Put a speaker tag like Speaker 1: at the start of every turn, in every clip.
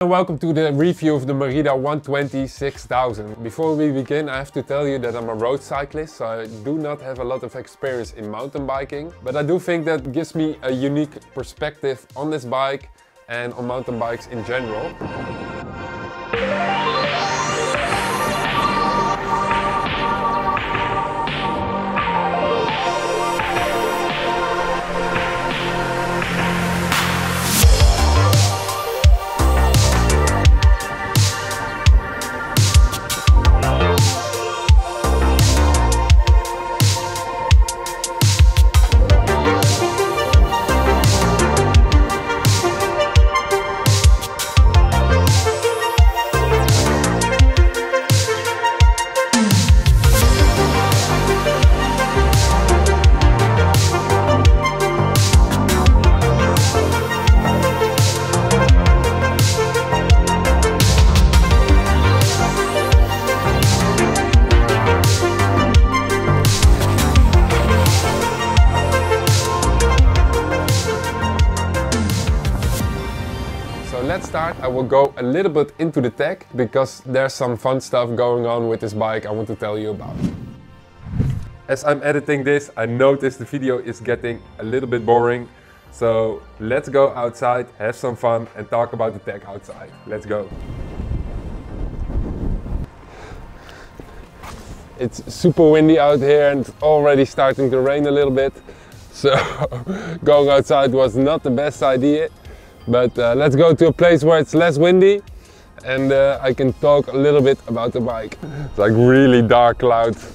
Speaker 1: Welcome to the review of the Merida 120 6000. Before we begin, I have to tell you that I'm a road cyclist, so I do not have a lot of experience in mountain biking. But I do think that gives me a unique perspective on this bike and on mountain bikes in general. Let's start. I will go a little bit into the tech because there's some fun stuff going on with this bike I want to tell you about. As I'm editing this, I noticed the video is getting a little bit boring. So let's go outside, have some fun and talk about the tech outside. Let's go. It's super windy out here and it's already starting to rain a little bit. So going outside was not the best idea. But let's go to a place where it's less windy and I can talk a little bit about the bike. It's like really dark clouds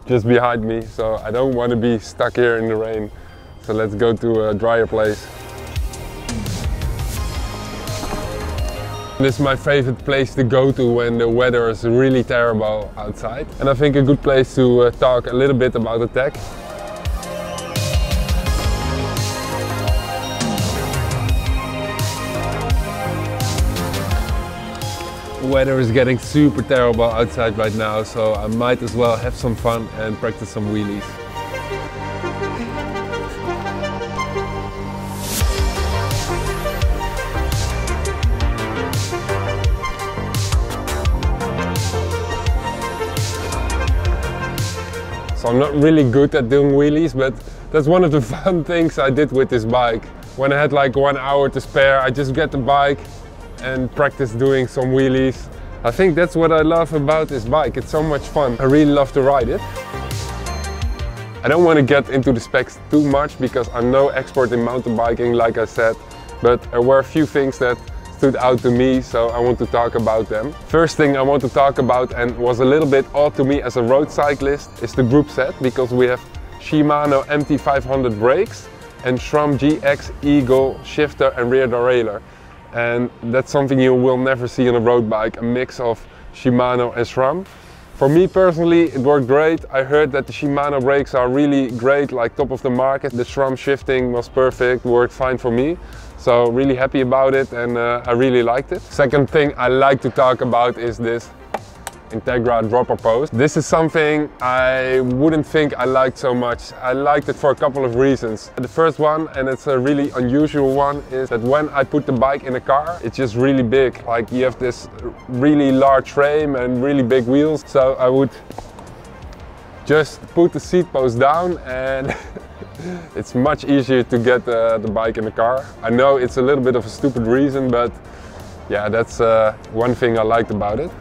Speaker 1: just behind me, so I don't want to be stuck here in the rain. So let's go to a drier place. This is my favorite place to go to when the weather is really terrible outside. And I think a good place to talk a little bit about the tech. The weather is getting super terrible outside right now, so I might as well have some fun and practice some wheelies. So I'm not really good at doing wheelies, but that's one of the fun things I did with this bike. When I had like 1 hour to spare, I just get the bike and practice doing some wheelies. I think that's what I love about this bike. It's so much fun. I really love to ride it. I don't want to get into the specs too much because I'm no expert in mountain biking, like I said, but there were a few things that stood out to me, so I want to talk about them. First thing I want to talk about, and was a little bit odd to me as a road cyclist, is the group set, because we have Shimano MT500 brakes and SRAM GX Eagle shifter and rear derailleur. And that's something you will never see on a road bike, a mix of Shimano and SRAM. For me personally, it worked great. I heard that the Shimano brakes are really great, like top of the market. The SRAM shifting was perfect, worked fine for me. So really happy about it and I really liked it. Second thing I like to talk about is this Integra dropper post. This is something I wouldn't think I liked so much. I liked it for a couple of reasons. The first one, and it's a really unusual one, is that when I put the bike in a car, it's just really big. Like you have this really large frame and really big wheels. So I would just put the seat post down and it's much easier to get the bike in the car. I know it's a little bit of a stupid reason, but yeah, that's one thing I liked about it.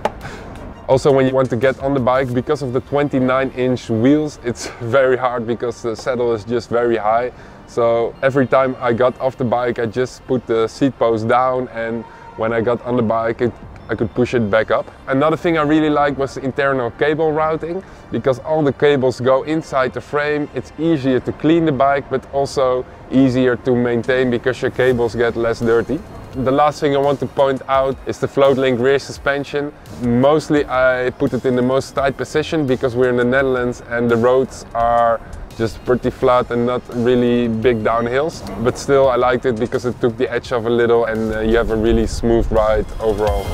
Speaker 1: Also, when you want to get on the bike, because of the 29-inch wheels, it's very hard because the saddle is just very high. So every time I got off the bike, I just put the seat post down, and when I got on the bike, I could push it back up. Another thing I really liked was the internal cable routing, because all the cables go inside the frame. It's easier to clean the bike, but also easier to maintain because your cables get less dirty. The last thing I want to point out is the float link rear suspension. Mostly I put it in the most tight position because we're in the Netherlands and the roads are just pretty flat and not really big downhills. But still I liked it because it took the edge off a little and you have a really smooth ride overall.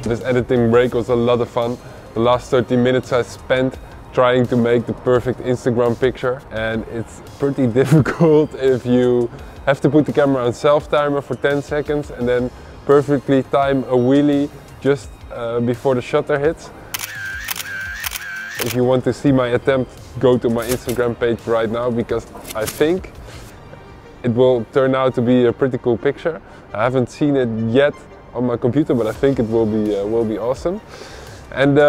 Speaker 1: This editing break was a lot of fun. The last 30 minutes I spent trying to make the perfect Instagram picture, and it's pretty difficult if you have to put the camera on self-timer for 10 seconds and then perfectly time a wheelie just before the shutter hits. If you want to see my attempt, go to my Instagram page right now, because I think it will turn out to be a pretty cool picture. I haven't seen it yet on my computer, but I think it will be awesome. And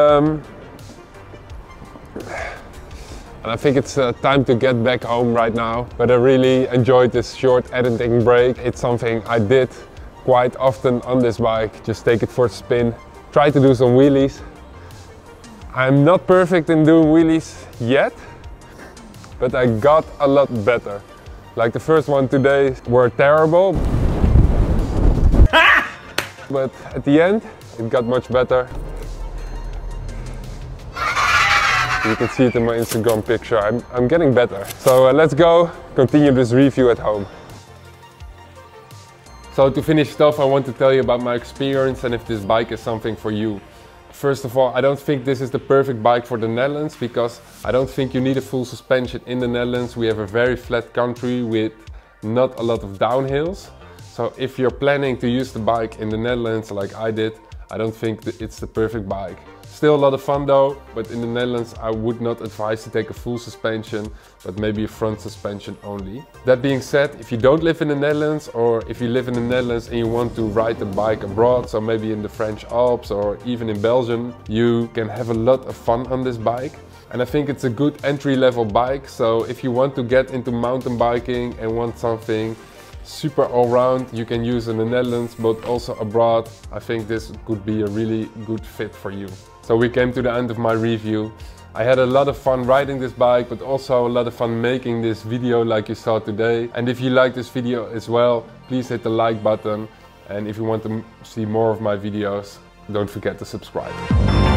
Speaker 1: I think it's time to get back home right now. But I really enjoyed this short editing break. It's something I did quite often on this bike. Just take it for a spin, try to do some wheelies. I'm not perfect in doing wheelies yet, but I got a lot better. Like the first one today were terrible, but at the end it got much better. You can see it in my Instagram picture. I'm getting better. So let's go continue this review at home. So to finish it off, I want to tell you about my experience and if this bike is something for you. First of all, I don't think this is the perfect bike for the Netherlands, because I don't think you need a full suspension in the Netherlands. We have a very flat country with not a lot of downhills. So if you're planning to use the bike in the Netherlands like I did, I don't think that it's the perfect bike. Still a lot of fun though, but in the Netherlands I would not advise to take a full suspension, but maybe a front suspension only. That being said, if you don't live in the Netherlands, or if you live in the Netherlands and you want to ride the bike abroad, so maybe in the French Alps or even in Belgium, you can have a lot of fun on this bike. And I think it's a good entry-level bike, so if you want to get into mountain biking and want something super all-round, you can use in the Netherlands, but also abroad. I think this could be a really good fit for you. So we came to the end of my review. I had a lot of fun riding this bike, but also a lot of fun making this video like you saw today. And if you like this video as well, please hit the like button. And if you want to see more of my videos, don't forget to subscribe.